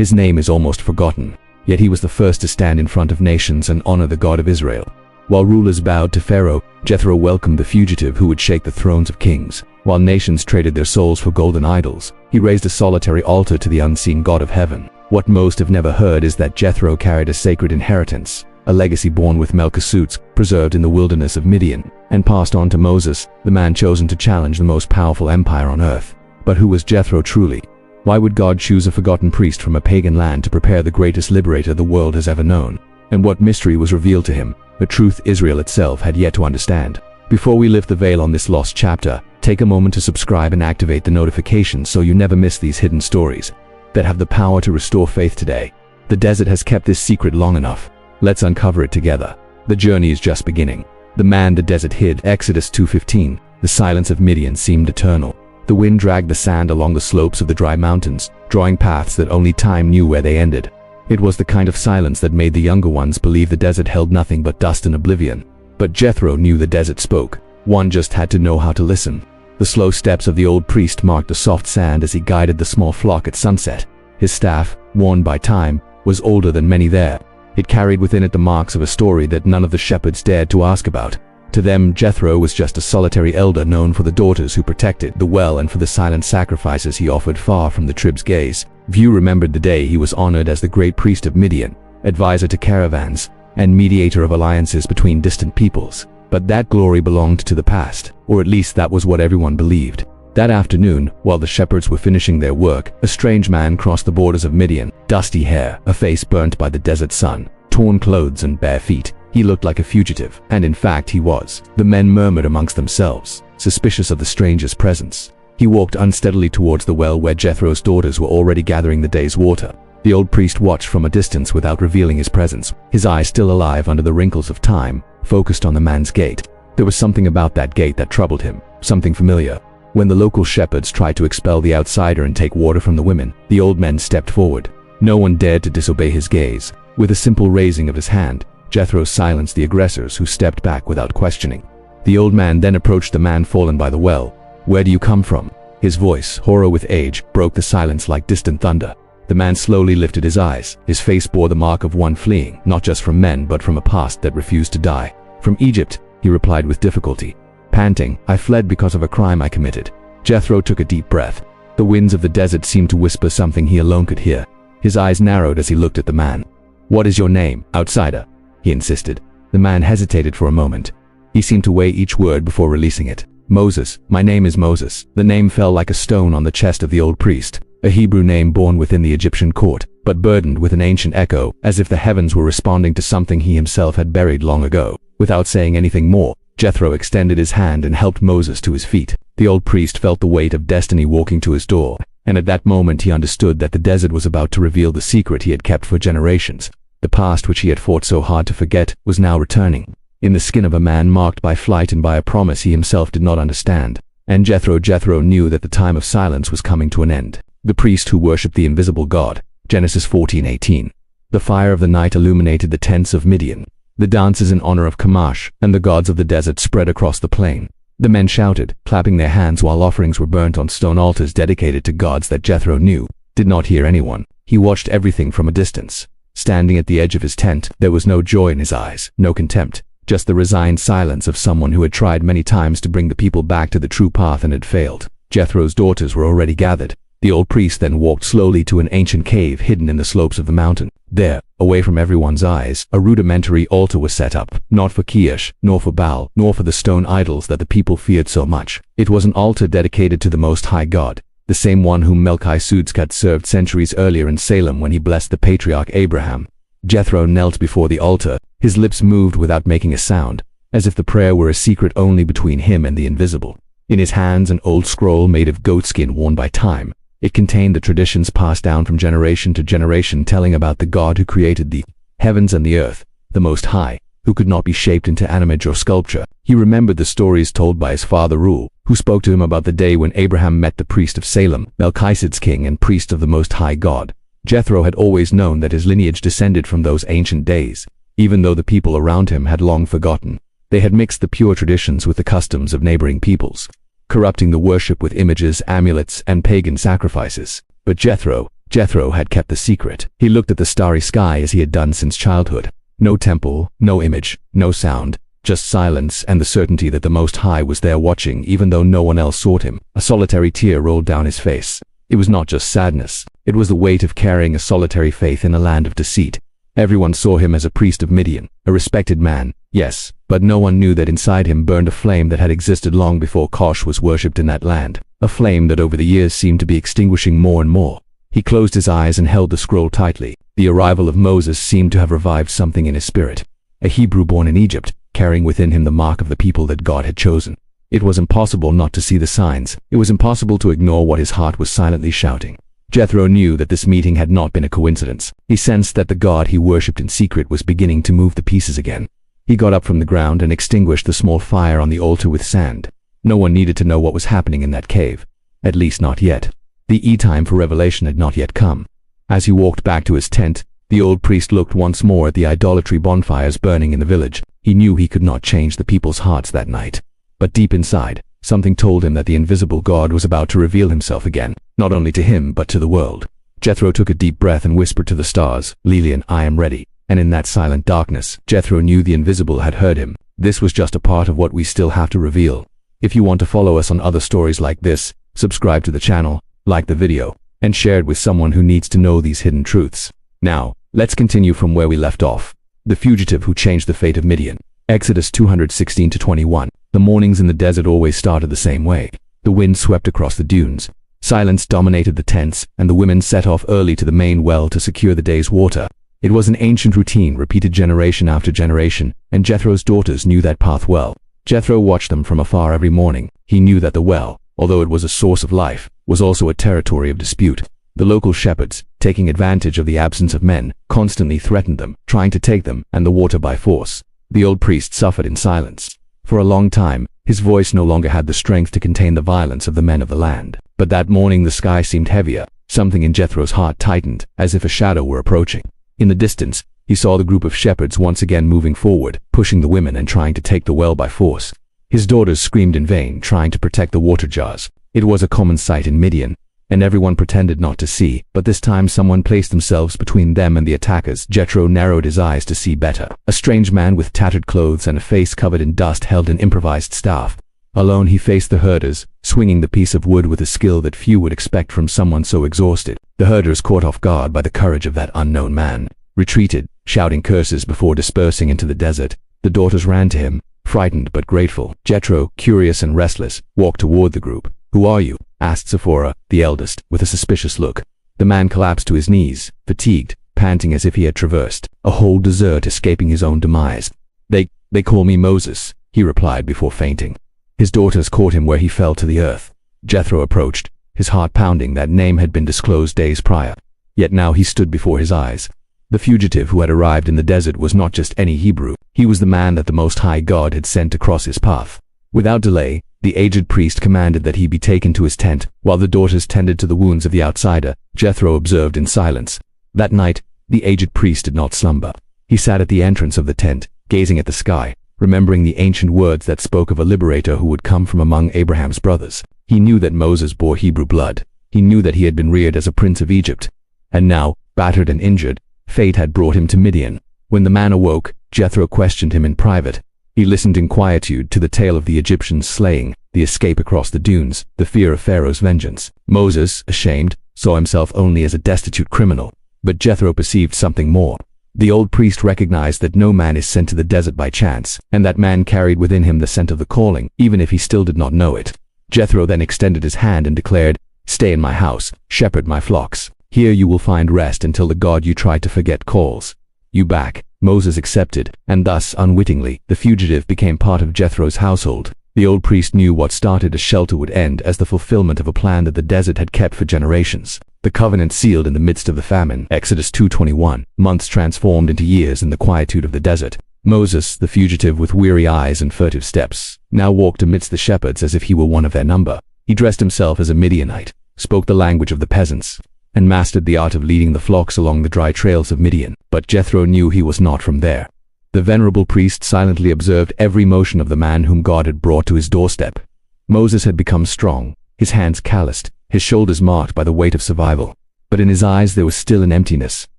His name is almost forgotten, yet he was the first to stand in front of nations and honor the God of Israel. While rulers bowed to Pharaoh, Jethro welcomed the fugitive who would shake the thrones of kings. While nations traded their souls for golden idols, he raised a solitary altar to the unseen God of heaven. What most have never heard is that Jethro carried a sacred inheritance, a legacy born with Melchizedek, preserved in the wilderness of Midian, and passed on to Moses, the man chosen to challenge the most powerful empire on earth. But who was Jethro truly? Why would God choose a forgotten priest from a pagan land to prepare the greatest liberator the world has ever known? And what mystery was revealed to him, a truth Israel itself had yet to understand? Before we lift the veil on this lost chapter, take a moment to subscribe and activate the notifications so you never miss these hidden stories that have the power to restore faith today. The desert has kept this secret long enough. Let's uncover it together. The journey is just beginning. The man the desert hid, Exodus 2:15. The silence of Midian seemed eternal. The wind dragged the sand along the slopes of the dry mountains, drawing paths that only time knew where they ended. It was the kind of silence that made the younger ones believe the desert held nothing but dust and oblivion. But Jethro knew the desert spoke. One just had to know how to listen. The slow steps of the old priest marked the soft sand as he guided the small flock at sunset. His staff, worn by time, was older than many there. It carried within it the marks of a story that none of the shepherds dared to ask about. To them, Jethro was just a solitary elder known for the daughters who protected the well and for the silent sacrifices he offered far from the trib's gaze. Few remembered the day he was honored as the great priest of Midian, advisor to caravans, and mediator of alliances between distant peoples. But that glory belonged to the past, or at least that was what everyone believed. That afternoon, while the shepherds were finishing their work, a strange man crossed the borders of Midian. Dusty hair, a face burnt by the desert sun, torn clothes and bare feet. He looked like a fugitive, and in fact he was. The men murmured amongst themselves, suspicious of the stranger's presence. He walked unsteadily towards the well where Jethro's daughters were already gathering the day's water. The old priest watched from a distance without revealing his presence, his eyes still alive under the wrinkles of time, focused on the man's gait. There was something about that gait that troubled him, something familiar. When the local shepherds tried to expel the outsider and take water from the women, the old men stepped forward. No one dared to disobey his gaze. With a simple raising of his hand, Jethro silenced the aggressors who stepped back without questioning. The old man then approached the man fallen by the well. "Where do you come from?" His voice, hoarse with age, broke the silence like distant thunder. The man slowly lifted his eyes. His face bore the mark of one fleeing, not just from men but from a past that refused to die. "From Egypt," he replied with difficulty. Panting, "I fled because of a crime I committed." Jethro took a deep breath. The winds of the desert seemed to whisper something he alone could hear. His eyes narrowed as he looked at the man. "What is your name, outsider?" he insisted. The man hesitated for a moment. He seemed to weigh each word before releasing it. "Moses, my name is Moses." The name fell like a stone on the chest of the old priest, a Hebrew name born within the Egyptian court, but burdened with an ancient echo, as if the heavens were responding to something he himself had buried long ago. Without saying anything more, Jethro extended his hand and helped Moses to his feet. The old priest felt the weight of destiny walking to his door, and at that moment he understood that the desert was about to reveal the secret he had kept for generations. The past which he had fought so hard to forget was now returning, in the skin of a man marked by flight and by a promise he himself did not understand. And Jethro knew that the time of silence was coming to an end. The priest who worshipped the invisible God, Genesis 14:18. The fire of the night illuminated the tents of Midian. The dances in honor of Chemosh and the gods of the desert spread across the plain. The men shouted, clapping their hands while offerings were burnt on stone altars dedicated to gods that Jethro knew, did not hear anyone. He watched everything from a distance. Standing at the edge of his tent, there was no joy in his eyes, no contempt, just the resigned silence of someone who had tried many times to bring the people back to the true path and had failed. Jethro's daughters were already gathered. The old priest then walked slowly to an ancient cave hidden in the slopes of the mountain. There, away from everyone's eyes, a rudimentary altar was set up, not for Chemosh, nor for Baal, nor for the stone idols that the people feared so much. It was an altar dedicated to the Most High God, the same one whom Melchizedek had served centuries earlier in Salem when he blessed the patriarch Abraham. Jethro knelt before the altar, his lips moved without making a sound, as if the prayer were a secret only between him and the invisible. In his hands an old scroll made of goatskin worn by time. It contained the traditions passed down from generation to generation telling about the God who created the heavens and the earth, the Most High, who could not be shaped into animage or sculpture. He remembered the stories told by his father Reuel, who spoke to him about the day when Abraham met the priest of Salem, Melchizedek's king and priest of the Most High God. Jethro had always known that his lineage descended from those ancient days, even though the people around him had long forgotten. They had mixed the pure traditions with the customs of neighboring peoples, corrupting the worship with images, amulets, and pagan sacrifices. But Jethro, Jethro had kept the secret. He looked at the starry sky as he had done since childhood. No temple, no image, no sound, just silence and the certainty that the Most High was there watching even though no one else sought him. A solitary tear rolled down his face. It was not just sadness. It was the weight of carrying a solitary faith in a land of deceit. Everyone saw him as a priest of Midian, a respected man, yes, but no one knew that inside him burned a flame that had existed long before Kosh was worshipped in that land, a flame that over the years seemed to be extinguishing more and more. He closed his eyes and held the scroll tightly. The arrival of Moses seemed to have revived something in his spirit. A Hebrew born in Egypt, carrying within him the mark of the people that God had chosen. It was impossible not to see the signs. It was impossible to ignore what his heart was silently shouting. Jethro knew that this meeting had not been a coincidence. He sensed that the God he worshipped in secret was beginning to move the pieces again. He got up from the ground and extinguished the small fire on the altar with sand. No one needed to know what was happening in that cave. At least not yet. The time for revelation had not yet come. As he walked back to his tent, the old priest looked once more at the idolatry bonfires burning in the village. He knew he could not change the people's hearts that night. But deep inside, something told him that the invisible God was about to reveal himself again, not only to him but to the world. Jethro took a deep breath and whispered to the stars, "Lilian, I am ready." And in that silent darkness, Jethro knew the invisible had heard him. This was just a part of what we still have to reveal. If you want to follow us on other stories like this, subscribe to the channel, like the video, and share it with someone who needs to know these hidden truths. Now, let's continue from where we left off. The fugitive who changed the fate of Midian. Exodus 2:16-21. The mornings in the desert always started the same way. The wind swept across the dunes. Silence dominated the tents, and the women set off early to the main well to secure the day's water. It was an ancient routine repeated generation after generation, and Jethro's daughters knew that path well. Jethro watched them from afar every morning. He knew that the well, although it was a source of life, was also a territory of dispute. The local shepherds, taking advantage of the absence of men, constantly threatened them, trying to take them and the water by force. The old priest suffered in silence. For a long time, his voice no longer had the strength to contain the violence of the men of the land. But that morning the sky seemed heavier. Something in Jethro's heart tightened, as if a shadow were approaching. In the distance, he saw the group of shepherds once again moving forward, pushing the women and trying to take the well by force. His daughters screamed in vain, trying to protect the water jars. It was a common sight in Midian, and everyone pretended not to see, but this time someone placed themselves between them and the attackers. Jethro narrowed his eyes to see better. A strange man with tattered clothes and a face covered in dust held an improvised staff. Alone he faced the herders, swinging the piece of wood with a skill that few would expect from someone so exhausted. The herders, caught off guard by the courage of that unknown man, retreated, shouting curses before dispersing into the desert. The daughters ran to him, frightened but grateful. Jethro, curious and restless, walked toward the group. "Who are you?" asked Sephora, the eldest, with a suspicious look. The man collapsed to his knees, fatigued, panting as if he had traversed a whole desert, escaping his own demise. They call me Moses," he replied before fainting. His daughters caught him where he fell to the earth. Jethro approached, his heart pounding. That name had been disclosed days prior. Yet now he stood before his eyes. The fugitive who had arrived in the desert was not just any Hebrew. He was the man that the Most High God had sent to cross his path. Without delay, the aged priest commanded that he be taken to his tent, while the daughters tended to the wounds of the outsider. Jethro observed in silence. That night, the aged priest did not slumber. He sat at the entrance of the tent, gazing at the sky, remembering the ancient words that spoke of a liberator who would come from among Abraham's brothers. He knew that Moses bore Hebrew blood. He knew that he had been reared as a prince of Egypt. And now, battered and injured, fate had brought him to Midian. When the man awoke, Jethro questioned him in private. He listened in quietude to the tale of the Egyptians' slaying, the escape across the dunes, the fear of Pharaoh's vengeance. Moses, ashamed, saw himself only as a destitute criminal. But Jethro perceived something more. The old priest recognized that no man is sent to the desert by chance, and that man carried within him the scent of the calling, even if he still did not know it. Jethro then extended his hand and declared, "Stay in my house, shepherd my flocks. Here you will find rest until the God you tried to forget calls you back." Moses accepted, and thus, unwittingly, the fugitive became part of Jethro's household. The old priest knew what started as shelter would end as the fulfillment of a plan that the desert had kept for generations. The covenant sealed in the midst of the famine. Exodus 2:21. Months transformed into years in the quietude of the desert. Moses, the fugitive with weary eyes and furtive steps, now walked amidst the shepherds as if he were one of their number. He dressed himself as a Midianite, spoke the language of the peasants, and mastered the art of leading the flocks along the dry trails of Midian. But Jethro knew he was not from there. The venerable priest silently observed every motion of the man whom God had brought to his doorstep. Moses had become strong, his hands calloused, his shoulders marked by the weight of survival. but in his eyes there was still an emptiness,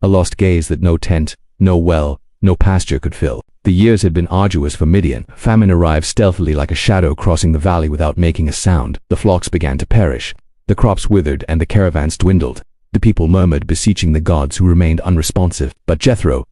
a lost gaze that no tent, no well, no pasture could fill. The years had been arduous for Midian. Famine arrived stealthily like a shadow crossing the valley without making a sound. The flocks began to perish. The crops withered and the caravans dwindled. The people murmured, beseeching the gods who remained unresponsive. But Jethro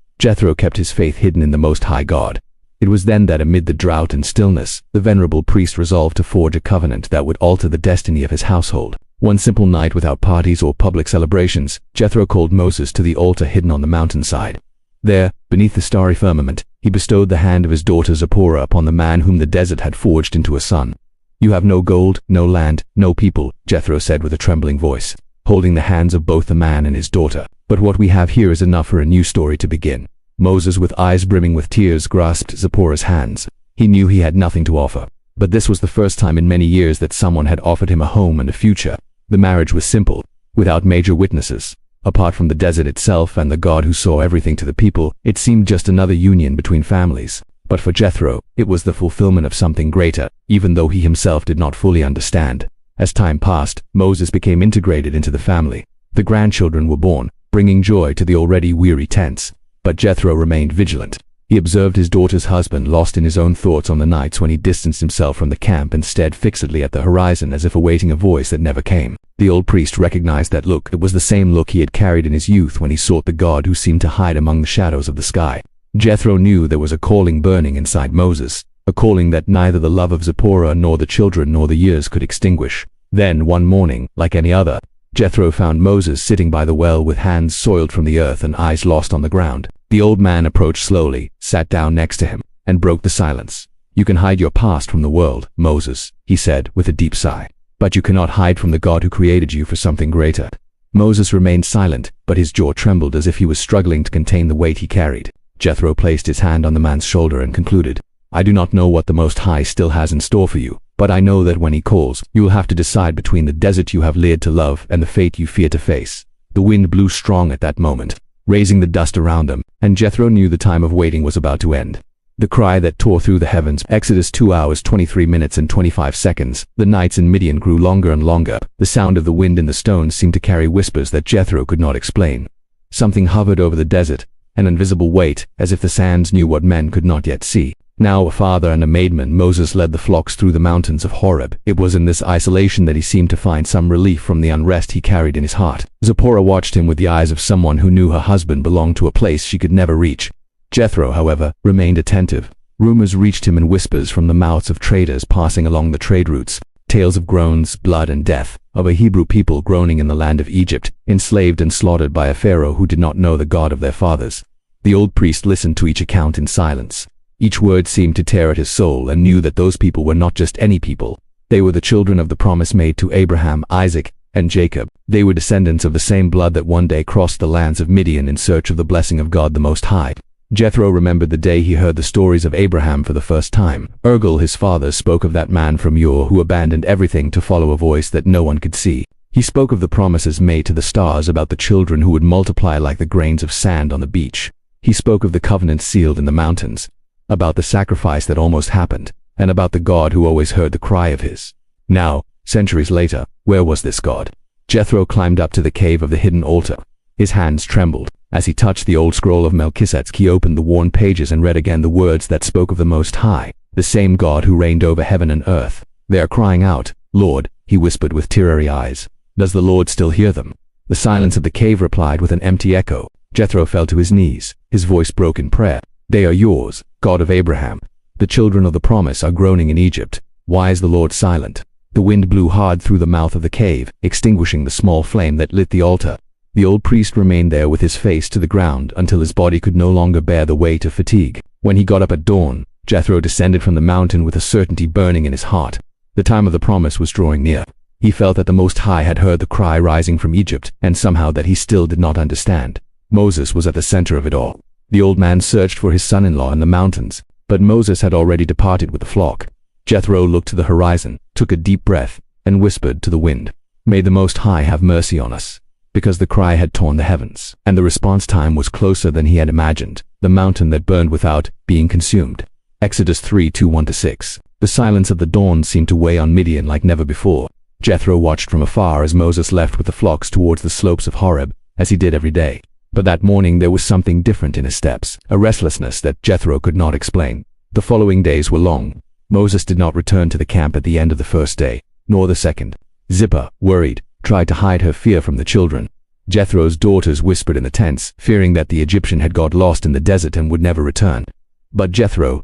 kept his faith hidden in the Most High God. It was then that amid the drought and stillness, the venerable priest resolved to forge a covenant that would alter the destiny of his household. One simple night without parties or public celebrations, Jethro called Moses to the altar hidden on the mountainside. There, beneath the starry firmament, he bestowed the hand of his daughter Zipporah upon the man whom the desert had forged into a son. "You have no gold, no land, no people," Jethro said with a trembling voice, holding the hands of both the man and his daughter. "But what we have here is enough for a new story to begin." Moses, with eyes brimming with tears, grasped Zipporah's hands. He knew he had nothing to offer, but this was the first time in many years that someone had offered him a home and a future. The marriage was simple, without major witnesses. Apart from the desert itself and the God who saw everything to the people, it seemed just another union between families. But for Jethro, it was the fulfillment of something greater, even though he himself did not fully understand. As time passed, Moses became integrated into the family. The grandchildren were born, bringing joy to the already weary tents. But Jethro remained vigilant. He observed his daughter's husband, lost in his own thoughts on the nights when he distanced himself from the camp and stared fixedly at the horizon as if awaiting a voice that never came. The old priest recognized that look. It was the same look he had carried in his youth when he sought the God who seemed to hide among the shadows of the sky. Jethro knew there was a calling burning inside Moses, a calling that neither the love of Zipporah nor the children nor the years could extinguish. Then, one morning, like any other, Jethro found Moses sitting by the well with hands soiled from the earth and eyes lost on the ground. The old man approached slowly, sat down next to him, and broke the silence. "You can hide your past from the world, Moses," he said with a deep sigh. "But you cannot hide from the God who created you for something greater." Moses remained silent, but his jaw trembled as if he was struggling to contain the weight he carried. Jethro placed his hand on the man's shoulder and concluded, "I do not know what the Most High still has in store for you, but I know that when he calls, you will have to decide between the desert you have leared to love and the fate you fear to face." The wind blew strong at that moment, raising the dust around them, and Jethro knew the time of waiting was about to end. The cry that tore through the heavens. Exodus 2 hours 23 minutes and 25 seconds. The nights in Midian grew longer and longer. The sound of the wind in the stones seemed to carry whispers that Jethro could not explain. Something hovered over the desert, an invisible weight, as if the sands knew what men could not yet see. Now a father and a maidman, Moses led the flocks through the mountains of Horeb. It was in this isolation that he seemed to find some relief from the unrest he carried in his heart. Zipporah watched him with the eyes of someone who knew her husband belonged to a place she could never reach. Jethro, however, remained attentive. Rumors reached him in whispers from the mouths of traders passing along the trade routes, tales of groans, blood, and death, of a Hebrew people groaning in the land of Egypt, enslaved and slaughtered by a pharaoh who did not know the God of their fathers. The old priest listened to each account in silence. Each word seemed to tear at his soul, and knew that those people were not just any people. They were the children of the promise made to Abraham, Isaac, and Jacob. They were descendants of the same blood that one day crossed the lands of Midian in search of the blessing of God the Most High. Jethro remembered the day he heard the stories of Abraham for the first time. His father, spoke of that man from Ur who abandoned everything to follow a voice that no one could see. He spoke of the promises made to the stars about the children who would multiply like the grains of sand on the beach. He spoke of the covenant sealed in the mountains, about the sacrifice that almost happened, and about the God who always heard the cry of his. Now, centuries later, where was this God? Jethro climbed up to the cave of the hidden altar. His hands trembled. As he touched the old scroll of Melchizedek, he opened the worn pages and read again the words that spoke of the Most High, the same God who reigned over heaven and earth. "They are crying out, Lord," he whispered with teary eyes. "Does the Lord still hear them?" The silence of the cave replied with an empty echo. Jethro fell to his knees. His voice broke in prayer. "They are yours, God of Abraham. The children of the promise are groaning in Egypt. Why is the Lord silent?" The wind blew hard through the mouth of the cave, extinguishing the small flame that lit the altar. The old priest remained there with his face to the ground until his body could no longer bear the weight of fatigue. When he got up at dawn, Jethro descended from the mountain with a certainty burning in his heart. The time of the promise was drawing near. He felt that the Most High had heard the cry rising from Egypt, and somehow that he still did not understand. Moses was at the center of it all. The old man searched for his son-in-law in the mountains, but Moses had already departed with the flock. Jethro looked to the horizon, took a deep breath, and whispered to the wind, "May the Most High have mercy on us." Because the cry had torn the heavens, and the response time was closer than he had imagined, the mountain that burned without being consumed. Exodus 3:1-6. The silence of the dawn seemed to weigh on Midian like never before. Jethro watched from afar as Moses left with the flocks towards the slopes of Horeb, as he did every day. But that morning there was something different in his steps, a restlessness that Jethro could not explain. The following days were long. Moses did not return to the camp at the end of the first day, nor the second. Zipporah, worried, tried to hide her fear from the children. Jethro's daughters whispered in the tents, fearing that the Egyptian had got lost in the desert and would never return. But Jethro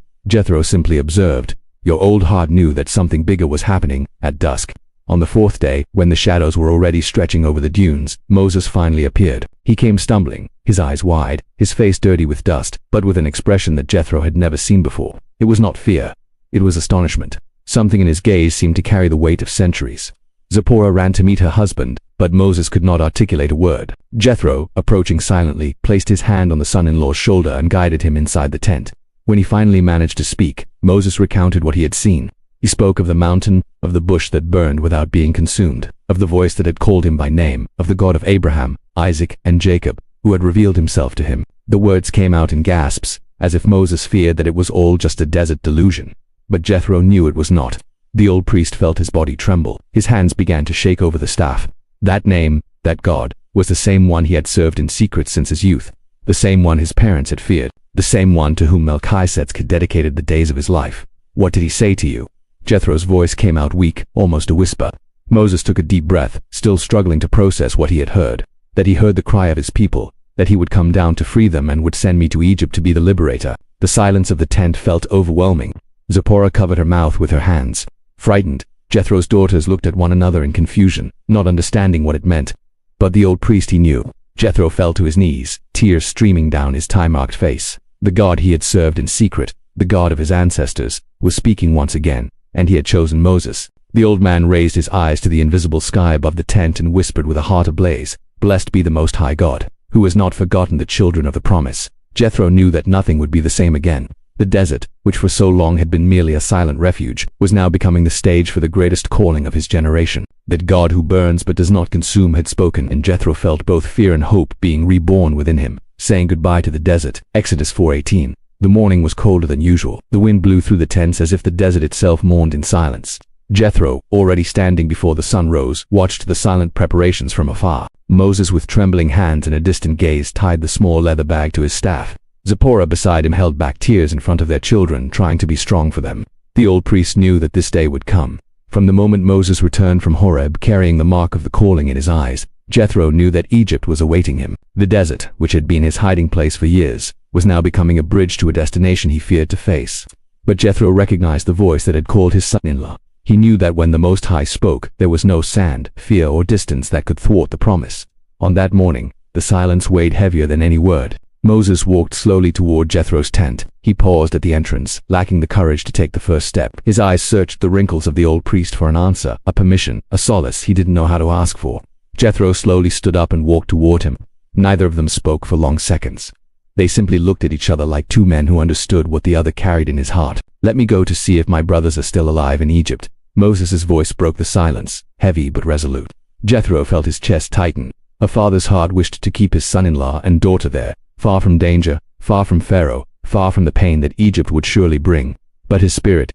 simply observed. Your old heart knew that something bigger was happening. At dusk, on the fourth day, when the shadows were already stretching over the dunes, Moses finally appeared. He came stumbling, his eyes wide, his face dirty with dust, but with an expression that Jethro had never seen before. It was not fear. It was astonishment. Something in his gaze seemed to carry the weight of centuries. Zipporah ran to meet her husband, but Moses could not articulate a word. Jethro, approaching silently, placed his hand on the son-in-law's shoulder and guided him inside the tent. When he finally managed to speak, Moses recounted what he had seen. He spoke of the mountain, of the bush that burned without being consumed, of the voice that had called him by name, of the God of Abraham, Isaac, and Jacob, who had revealed himself to him. The words came out in gasps, as if Moses feared that it was all just a desert delusion. But Jethro knew it was not. The old priest felt his body tremble. His hands began to shake over the staff. That name, that God, was the same one he had served in secret since his youth, the same one his parents had feared, the same one to whom Melchizedek had dedicated the days of his life. What did he say to you? Jethro's voice came out weak, almost a whisper. Moses took a deep breath, still struggling to process what he had heard. That he heard the cry of his people, that he would come down to free them and would send me to Egypt to be the liberator. The silence of the tent felt overwhelming. Zipporah covered her mouth with her hands. Frightened, Jethro's daughters looked at one another in confusion, not understanding what it meant. But the old priest he knew. Jethro fell to his knees, tears streaming down his time-marked face. The God he had served in secret, the God of his ancestors, was speaking once again, and he had chosen Moses. The old man raised his eyes to the invisible sky above the tent and whispered with a heart ablaze, "Blessed be the Most High God, who has not forgotten the children of the promise." Jethro knew that nothing would be the same again. The desert, which for so long had been merely a silent refuge, was now becoming the stage for the greatest calling of his generation. That God who burns but does not consume had spoken, and Jethro felt both fear and hope being reborn within him, saying goodbye to the desert. Exodus 4:18. The morning was colder than usual. The wind blew through the tents as if the desert itself mourned in silence. Jethro, already standing before the sun rose, watched the silent preparations from afar. Moses, with trembling hands and a distant gaze, tied the small leather bag to his staff. Zipporah beside him held back tears in front of their children, trying to be strong for them. The old priest knew that this day would come. From the moment Moses returned from Horeb carrying the mark of the calling in his eyes, Jethro knew that Egypt was awaiting him. The desert, which had been his hiding place for years, was now becoming a bridge to a destination he feared to face. But Jethro recognized the voice that had called his son-in-law. He knew that when the Most High spoke, there was no sand, fear, or distance that could thwart the promise. On that morning, the silence weighed heavier than any word. Moses walked slowly toward Jethro's tent. He paused at the entrance, lacking the courage to take the first step. His eyes searched the wrinkles of the old priest for an answer, a permission, a solace he didn't know how to ask for. Jethro slowly stood up and walked toward him. Neither of them spoke for long seconds. They simply looked at each other like two men who understood what the other carried in his heart. "Let me go to see if my brothers are still alive in Egypt." Moses' voice broke the silence, heavy but resolute. Jethro felt his chest tighten. A father's heart wished to keep his son-in-law and daughter there, far from danger, far from Pharaoh, far from the pain that Egypt would surely bring. But his spirit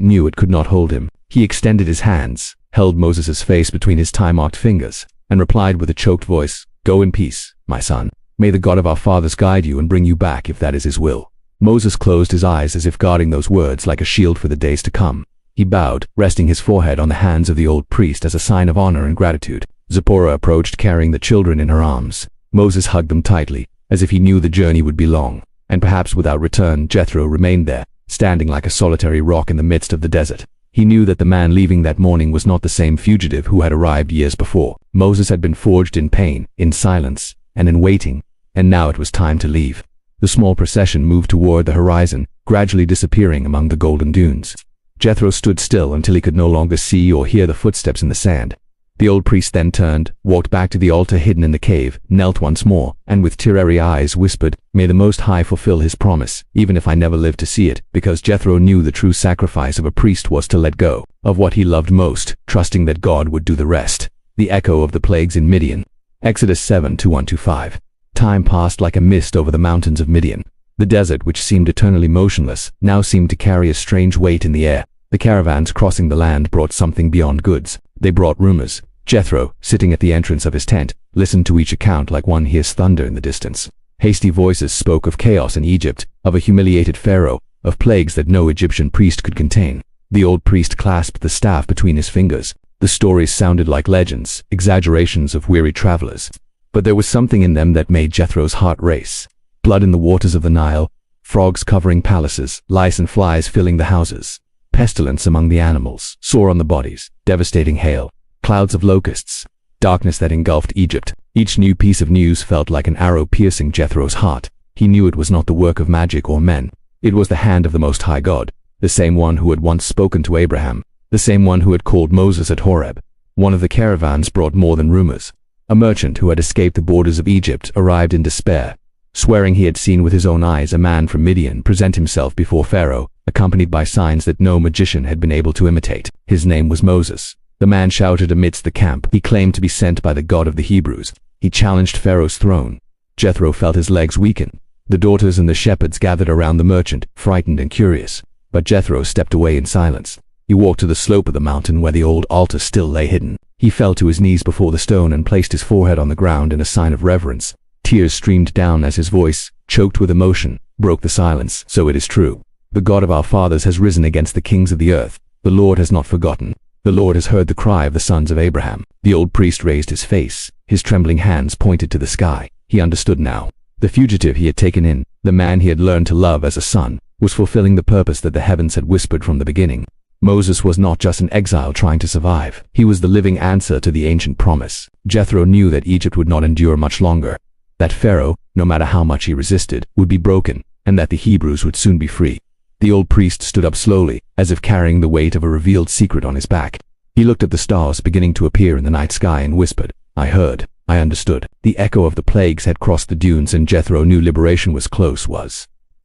knew it could not hold him. He extended his hands, held Moses' face between his time-marked fingers, and replied with a choked voice, "Go in peace, my son. May the God of our fathers guide you and bring you back if that is his will." Moses closed his eyes as if guarding those words like a shield for the days to come. He bowed, resting his forehead on the hands of the old priest as a sign of honor and gratitude. Zipporah approached carrying the children in her arms. Moses hugged them tightly, as if he knew the journey would be long, and perhaps without return. Jethro remained there, standing like a solitary rock in the midst of the desert. He knew that the man leaving that morning was not the same fugitive who had arrived years before. Moses had been forged in pain, in silence, and in waiting, and now it was time to leave. The small procession moved toward the horizon, gradually disappearing among the golden dunes. Jethro stood still until he could no longer see or hear the footsteps in the sand. The old priest then turned, walked back to the altar hidden in the cave, knelt once more, and with teary eyes whispered, "May the Most High fulfill his promise, even if I never live to see it," because Jethro knew the true sacrifice of a priest was to let go of what he loved most, trusting that God would do the rest. The echo of the plagues in Midian. Exodus 7:1-5. Time passed like a mist over the mountains of Midian. The desert, which seemed eternally motionless, now seemed to carry a strange weight in the air. The caravans crossing the land brought something beyond goods. They brought rumors. Jethro, sitting at the entrance of his tent, listened to each account like one hears thunder in the distance. Hasty voices spoke of chaos in Egypt, of a humiliated pharaoh, of plagues that no Egyptian priest could contain. The old priest clasped the staff between his fingers. The stories sounded like legends, exaggerations of weary travelers. But there was something in them that made Jethro's heart race. Blood in the waters of the Nile, frogs covering palaces, lice and flies filling the houses, pestilence among the animals, sore on the bodies, devastating hail, clouds of locusts, darkness that engulfed Egypt. Each new piece of news felt like an arrow piercing Jethro's heart. He knew it was not the work of magic or men. It was the hand of the Most High God, the same one who had once spoken to Abraham, the same one who had called Moses at Horeb. One of the caravans brought more than rumors. A merchant who had escaped the borders of Egypt arrived in despair, swearing he had seen with his own eyes a man from Midian present himself before Pharaoh, accompanied by signs that no magician had been able to imitate. His name was Moses. The man shouted amidst the camp. He claimed to be sent by the God of the Hebrews. He challenged Pharaoh's throne. Jethro felt his legs weaken. The daughters and the shepherds gathered around the merchant, frightened and curious. But Jethro stepped away in silence. He walked to the slope of the mountain where the old altar still lay hidden. He fell to his knees before the stone and placed his forehead on the ground in a sign of reverence. Tears streamed down as his voice, choked with emotion, broke the silence. So it is true. The God of our fathers has risen against the kings of the earth. The Lord has not forgotten. The Lord has heard the cry of the sons of Abraham. The old priest raised his face. His trembling hands pointed to the sky. He understood now. The fugitive he had taken in, the man he had learned to love as a son, was fulfilling the purpose that the heavens had whispered from the beginning. Moses was not just an exile trying to survive. He was the living answer to the ancient promise. Jethro knew that Egypt would not endure much longer. That Pharaoh, no matter how much he resisted, would be broken, and that the Hebrews would soon be free. The old priest stood up slowly, as if carrying the weight of a revealed secret on his back. He looked at the stars beginning to appear in the night sky and whispered, "I heard. I understood." The echo of the plagues had crossed the dunes and Jethro knew liberation was close.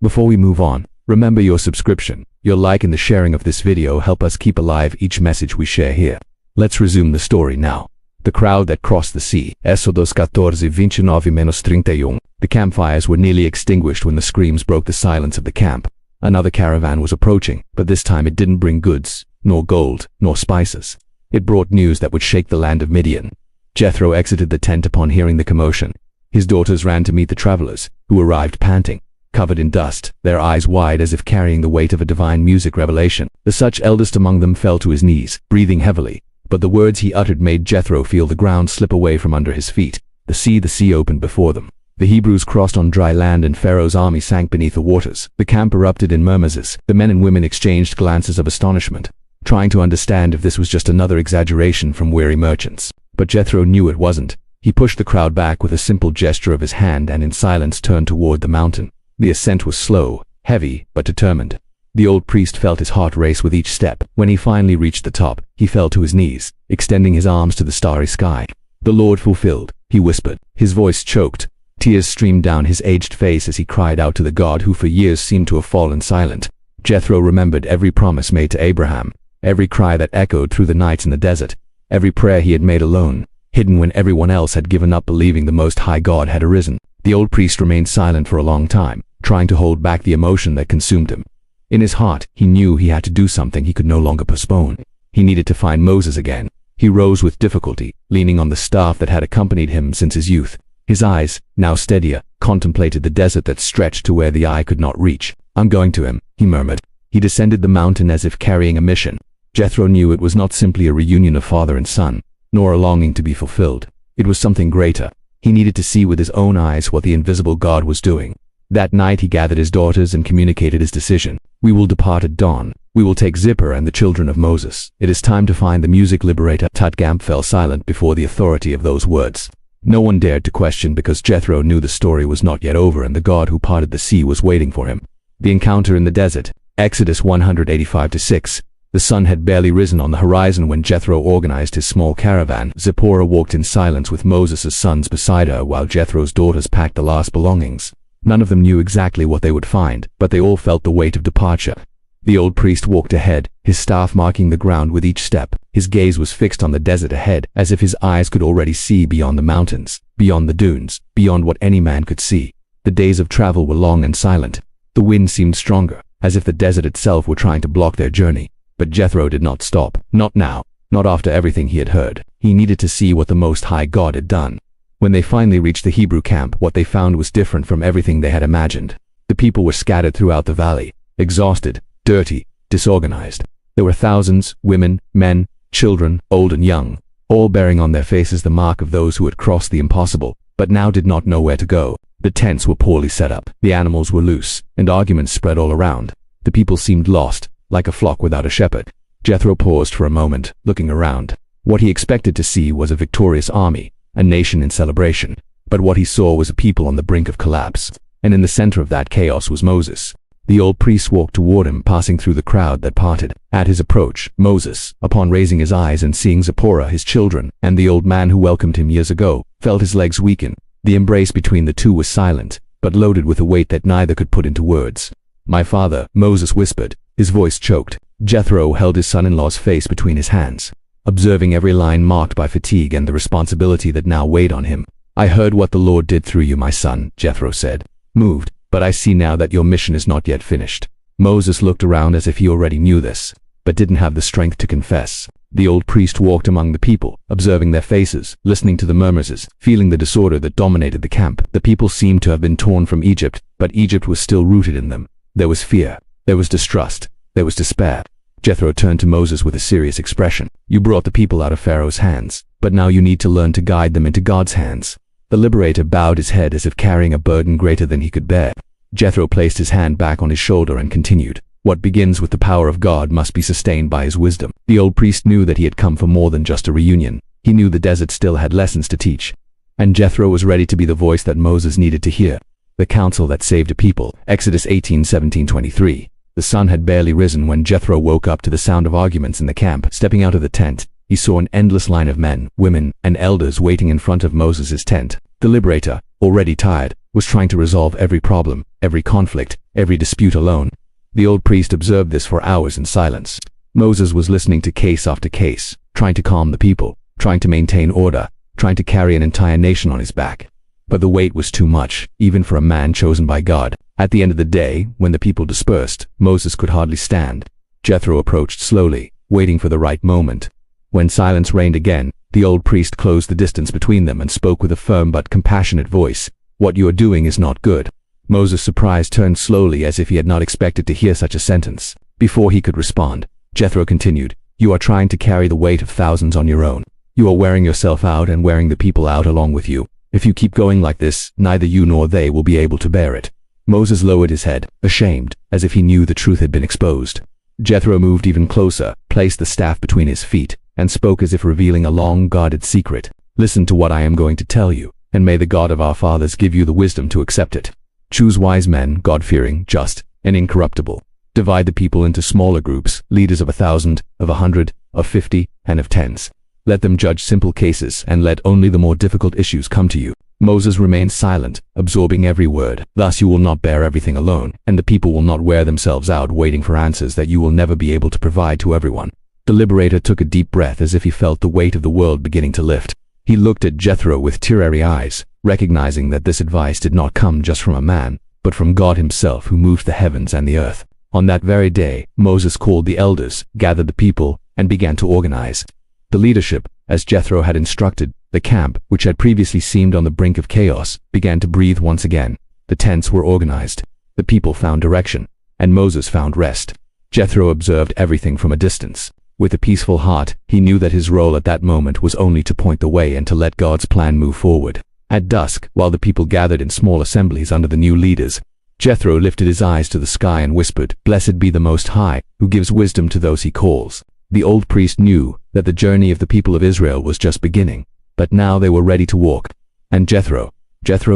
Before we move on, remember your subscription, your like and the sharing of this video help us keep alive each message we share here. Let's resume the story now. The crowd that crossed the sea. Éxodos 14:29-31. The campfires were nearly extinguished when the screams broke the silence of the camp. Another caravan was approaching, but this time it didn't bring goods, nor gold, nor spices. It brought news that would shake the land of Midian. Jethro exited the tent upon hearing the commotion. His daughters ran to meet the travelers, who arrived panting, covered in dust, their eyes wide as if carrying the weight of a divine music revelation. The such eldest among them fell to his knees, breathing heavily, but the words he uttered made Jethro feel the ground slip away from under his feet. The sea opened before them. The Hebrews crossed on dry land and Pharaoh's army sank beneath the waters. The camp erupted in murmurs. The men and women exchanged glances of astonishment, trying to understand if this was just another exaggeration from weary merchants. But Jethro knew it wasn't. He pushed the crowd back with a simple gesture of his hand and in silence turned toward the mountain. The ascent was slow, heavy, but determined. The old priest felt his heart race with each step. When he finally reached the top, he fell to his knees, extending his arms to the starry sky. "The Lord fulfilled," he whispered. His voice choked. Tears streamed down his aged face as he cried out to the God who for years seemed to have fallen silent. Jethro remembered every promise made to Abraham, every cry that echoed through the nights in the desert, every prayer he had made alone, hidden when everyone else had given up believing the Most High God had arisen. The old priest remained silent for a long time, trying to hold back the emotion that consumed him. In his heart, he knew he had to do something he could no longer postpone. He needed to find Moses again. He rose with difficulty, leaning on the staff that had accompanied him since his youth. His eyes, now steadier, contemplated the desert that stretched to where the eye could not reach. "I'm going to him," he murmured. He descended the mountain as if carrying a mission. Jethro knew it was not simply a reunion of father and son, nor a longing to be fulfilled. It was something greater. He needed to see with his own eyes what the invisible God was doing. That night he gathered his daughters and communicated his decision. "We will depart at dawn. We will take Zipporah and the children of Moses. It is time to find the music liberator." Tutgamp fell silent before the authority of those words. No one dared to question because Jethro knew the story was not yet over and the God who parted the sea was waiting for him. The encounter in the desert. Exodus 185-6. The sun had barely risen on the horizon when Jethro organized his small caravan. Zipporah walked in silence with Moses' sons beside her while Jethro's daughters packed the last belongings. None of them knew exactly what they would find, but they all felt the weight of departure. The old priest walked ahead, his staff marking the ground with each step. His gaze was fixed on the desert ahead, as if his eyes could already see beyond the mountains, beyond the dunes, beyond what any man could see. The days of travel were long and silent. The wind seemed stronger, as if the desert itself were trying to block their journey. But Jethro did not stop. Not now. not after everything he had heard. He needed to see what the Most High God had done. When they finally reached the Hebrew camp, what they found was different from everything they had imagined. The people were scattered throughout the valley, exhausted, dirty, disorganized. There were thousands, women, men, children, old and young, all bearing on their faces the mark of those who had crossed the impossible, but now did not know where to go. The tents were poorly set up, the animals were loose, and arguments spread all around. The people seemed lost, like a flock without a shepherd. Jethro paused for a moment, looking around. What he expected to see was a victorious army, a nation in celebration, but what he saw was a people on the brink of collapse, and in the center of that chaos was Moses. The old priest walked toward him, passing through the crowd that parted. At his approach, Moses, upon raising his eyes and seeing Zipporah, his children, and the old man who welcomed him years ago, felt his legs weaken. The embrace between the two was silent, but loaded with a weight that neither could put into words. "My father," Moses whispered, his voice choked. Jethro held his son-in-law's face between his hands, observing every line marked by fatigue and the responsibility that now weighed on him. "I heard what the Lord did through you, my son," Jethro said, moved, "but I see now that your mission is not yet finished." Moses looked around as if he already knew this, but didn't have the strength to confess. The old priest walked among the people, observing their faces, listening to the murmurs, feeling the disorder that dominated the camp. The people seemed to have been torn from Egypt, but Egypt was still rooted in them. There was fear, there was distrust, there was despair. Jethro turned to Moses with a serious expression. "You brought the people out of Pharaoh's hands, but now you need to learn to guide them into God's hands." The liberator bowed his head as if carrying a burden greater than he could bear. Jethro placed his hand back on his shoulder and continued, "What begins with the power of God must be sustained by his wisdom." The old priest knew that he had come for more than just a reunion. He knew the desert still had lessons to teach. And Jethro was ready to be the voice that Moses needed to hear. The counsel that saved a people. Exodus 18:17-23. The sun had barely risen when Jethro woke up to the sound of arguments in the camp. Stepping out of the tent, he saw an endless line of men, women, and elders waiting in front of Moses' tent. The liberator, already tired, was trying to resolve every problem, every conflict, every dispute alone. The old priest observed this for hours in silence. Moses was listening to case after case, trying to calm the people, trying to maintain order, trying to carry an entire nation on his back. But the weight was too much, even for a man chosen by God. At the end of the day, when the people dispersed, Moses could hardly stand. Jethro approached slowly, waiting for the right moment. When silence reigned again, the old priest closed the distance between them and spoke with a firm but compassionate voice. "What you are doing is not good." Moses' surprise turned slowly as if he had not expected to hear such a sentence. Before he could respond, Jethro continued, "You are trying to carry the weight of thousands on your own. You are wearing yourself out and wearing the people out along with you. If you keep going like this, neither you nor they will be able to bear it." Moses lowered his head, ashamed, as if he knew the truth had been exposed. Jethro moved even closer, placed the staff between his feet, and spoke as if revealing a long-guarded secret. "Listen to what I am going to tell you, and may the God of our fathers give you the wisdom to accept it. Choose wise men, God-fearing, just, and incorruptible. Divide the people into smaller groups, leaders of 1,000, of 100, of 50, and of tens. Let them judge simple cases, and let only the more difficult issues come to you." Moses remained silent, absorbing every word. "Thus you will not bear everything alone, and the people will not wear themselves out waiting for answers that you will never be able to provide to everyone." The liberator took a deep breath as if he felt the weight of the world beginning to lift. He looked at Jethro with teary eyes, recognizing that this advice did not come just from a man, but from God himself who moved the heavens and the earth. On that very day, Moses called the elders, gathered the people, and began to organize. The leadership, as Jethro had instructed, the camp, which had previously seemed on the brink of chaos, began to breathe once again. The tents were organized. The people found direction, and Moses found rest. Jethro observed everything from a distance. With a peaceful heart, he knew that his role at that moment was only to point the way and to let God's plan move forward. At dusk, while the people gathered in small assemblies under the new leaders, Jethro lifted his eyes to the sky and whispered, "Blessed be the Most High, who gives wisdom to those he calls." The old priest knew that the journey of the people of Israel was just beginning, but now they were ready to walk. And Jethro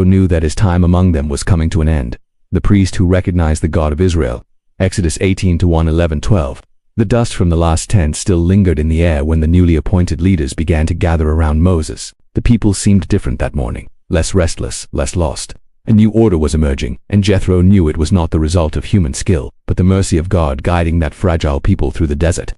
knew that his time among them was coming to an end. The priest who recognized the God of Israel. Exodus 18:1-11-12. The dust from the last tent still lingered in the air when the newly appointed leaders began to gather around Moses. The people seemed different that morning, less restless, less lost. A new order was emerging, and Jethro knew it was not the result of human skill, but the mercy of God guiding that fragile people through the desert.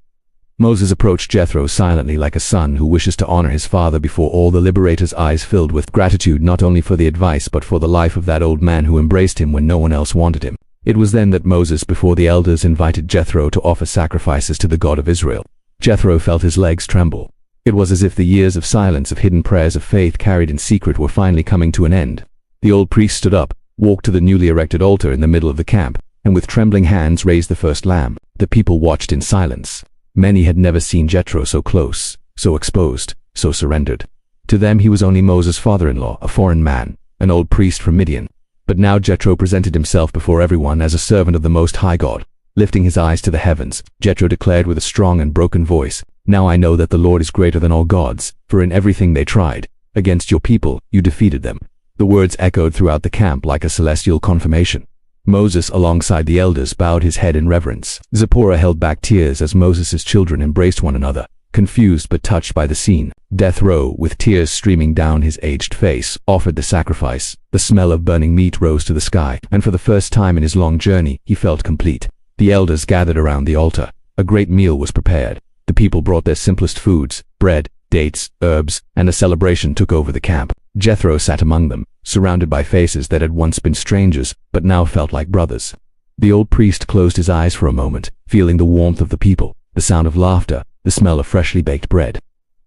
Moses approached Jethro silently like a son who wishes to honor his father before all. The liberator's eyes filled with gratitude not only for the advice but for the life of that old man who embraced him when no one else wanted him. It was then that Moses, before the elders, invited Jethro to offer sacrifices to the God of Israel. Jethro felt his legs tremble. It was as if the years of silence, of hidden prayers, of faith carried in secret were finally coming to an end. The old priest stood up, walked to the newly erected altar in the middle of the camp, and with trembling hands raised the first lamb. The people watched in silence. Many had never seen Jethro so close, so exposed, so surrendered. To them he was only Moses' father-in-law, a foreign man, an old priest from Midian. But now Jethro presented himself before everyone as a servant of the Most High God. Lifting his eyes to the heavens, Jethro declared with a strong and broken voice, "Now I know that the Lord is greater than all gods, for in everything they tried against your people, you defeated them." The words echoed throughout the camp like a celestial confirmation. Moses, alongside the elders, bowed his head in reverence. Zipporah held back tears as Moses' children embraced one another, confused but touched by the scene. Jethro, with tears streaming down his aged face, offered the sacrifice. The smell of burning meat rose to the sky, and for the first time in his long journey, he felt complete. The elders gathered around the altar. A great meal was prepared. The people brought their simplest foods, bread, dates, herbs, and a celebration took over the camp. Jethro sat among them, surrounded by faces that had once been strangers, but now felt like brothers. The old priest closed his eyes for a moment, feeling the warmth of the people, the sound of laughter, the smell of freshly baked bread.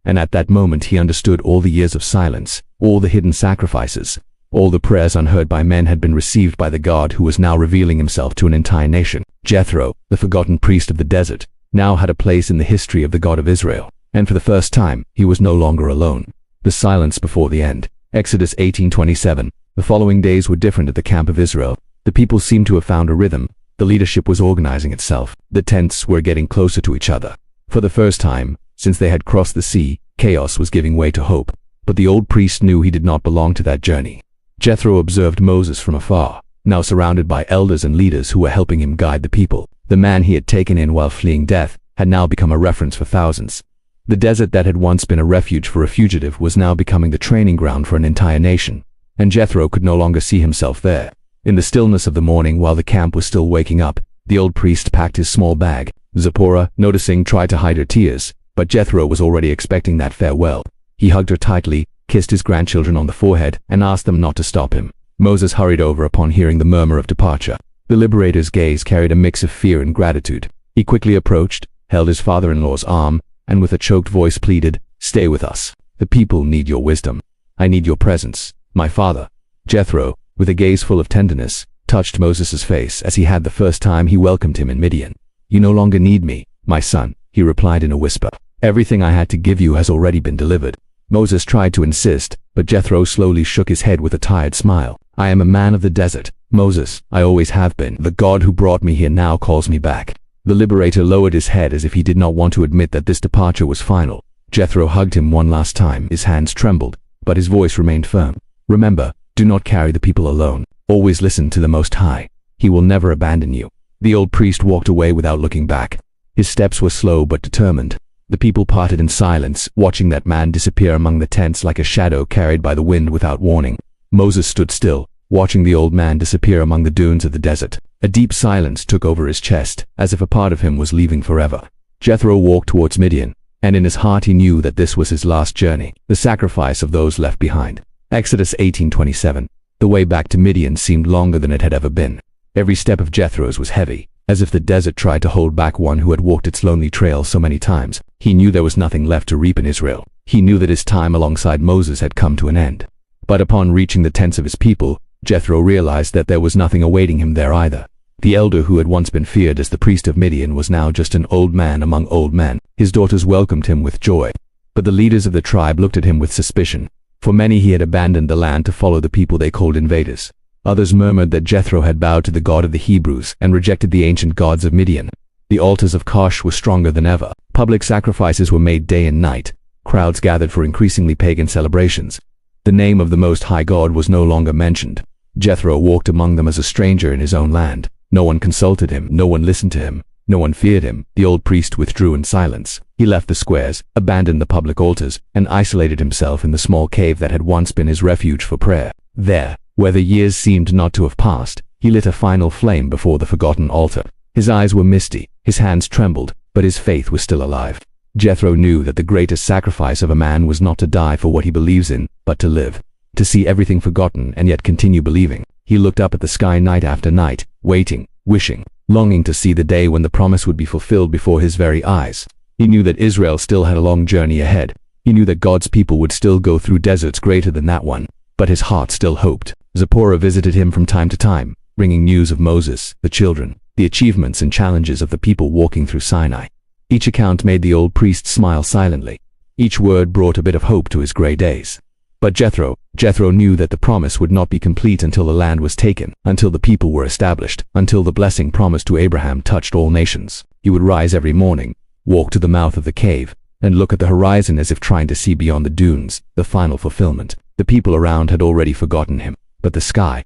And at that moment he understood all the years of silence, all the hidden sacrifices, all the prayers unheard by men had been received by the God who was now revealing himself to an entire nation. Jethro, the forgotten priest of the desert, now had a place in the history of the God of Israel. And for the first time, he was no longer alone. The silence before the end. Exodus 18:27. The following days were different at the camp of Israel. The people seemed to have found a rhythm. The leadership was organizing itself. The tents were getting closer to each other. For the first time, since they had crossed the sea, chaos was giving way to hope. But the old priest knew he did not belong to that journey. Jethro observed Moses from afar, now surrounded by elders and leaders who were helping him guide the people. The man he had taken in while fleeing death had now become a reference for thousands. The desert that had once been a refuge for a fugitive was now becoming the training ground for an entire nation. And Jethro could no longer see himself there. In the stillness of the morning, while the camp was still waking up, the old priest packed his small bag. Zipporah, noticing, tried to hide her tears, but Jethro was already expecting that farewell. He hugged her tightly, kissed his grandchildren on the forehead, and asked them not to stop him. Moses hurried over upon hearing the murmur of departure. The liberator's gaze carried a mix of fear and gratitude. He quickly approached, held his father-in-law's arm, and with a choked voice pleaded, "Stay with us. The people need your wisdom. I need your presence, my father." Jethro, with a gaze full of tenderness, touched Moses' face as he had the first time he welcomed him in Midian. "You no longer need me, my son," he replied in a whisper. "Everything I had to give you has already been delivered." Moses tried to insist, but Jethro slowly shook his head with a tired smile. "I am a man of the desert, Moses. I always have been. The God who brought me here now calls me back." The liberator lowered his head as if he did not want to admit that this departure was final. Jethro hugged him one last time. His hands trembled, but his voice remained firm. "Remember, do not carry the people alone. Always listen to the Most High. He will never abandon you." The old priest walked away without looking back. His steps were slow but determined. The people parted in silence, watching that man disappear among the tents like a shadow carried by the wind without warning. Moses stood still, watching the old man disappear among the dunes of the desert. A deep silence took over his chest, as if a part of him was leaving forever. Jethro walked towards Midian, and in his heart he knew that this was his last journey, the sacrifice of those left behind. Exodus 18:27. The way back to Midian seemed longer than it had ever been. Every step of Jethro's was heavy, as if the desert tried to hold back one who had walked its lonely trail so many times. He knew there was nothing left to reap in Israel. He knew that his time alongside Moses had come to an end. But upon reaching the tents of his people, Jethro realized that there was nothing awaiting him there either. The elder who had once been feared as the priest of Midian was now just an old man among old men. His daughters welcomed him with joy, but the leaders of the tribe looked at him with suspicion. For many he had abandoned the land to follow the people they called invaders. Others murmured that Jethro had bowed to the God of the Hebrews and rejected the ancient gods of Midian. The altars of Kosh were stronger than ever. Public sacrifices were made day and night. Crowds gathered for increasingly pagan celebrations. The name of the Most High God was no longer mentioned. Jethro walked among them as a stranger in his own land. No one consulted him, no one listened to him, no one feared him. The old priest withdrew in silence. He left the squares, abandoned the public altars, and isolated himself in the small cave that had once been his refuge for prayer. There, where the years seemed not to have passed, he lit a final flame before the forgotten altar. His eyes were misty, his hands trembled, but his faith was still alive. Jethro knew that the greatest sacrifice of a man was not to die for what he believes in, but to live. To see everything forgotten and yet continue believing. He looked up at the sky night after night, waiting, wishing, longing to see the day when the promise would be fulfilled before his very eyes. He knew that Israel still had a long journey ahead. He knew that God's people would still go through deserts greater than that one. But his heart still hoped. Zipporah visited him from time to time, bringing news of Moses, the children, the achievements and challenges of the people walking through Sinai. Each account made the old priest smile silently. Each word brought a bit of hope to his gray days. But Jethro knew that the promise would not be complete until the land was taken, until the people were established, until the blessing promised to Abraham touched all nations. He would rise every morning, walk to the mouth of the cave, and look at the horizon as if trying to see beyond the dunes, the final fulfillment. The people around had already forgotten him, but the sky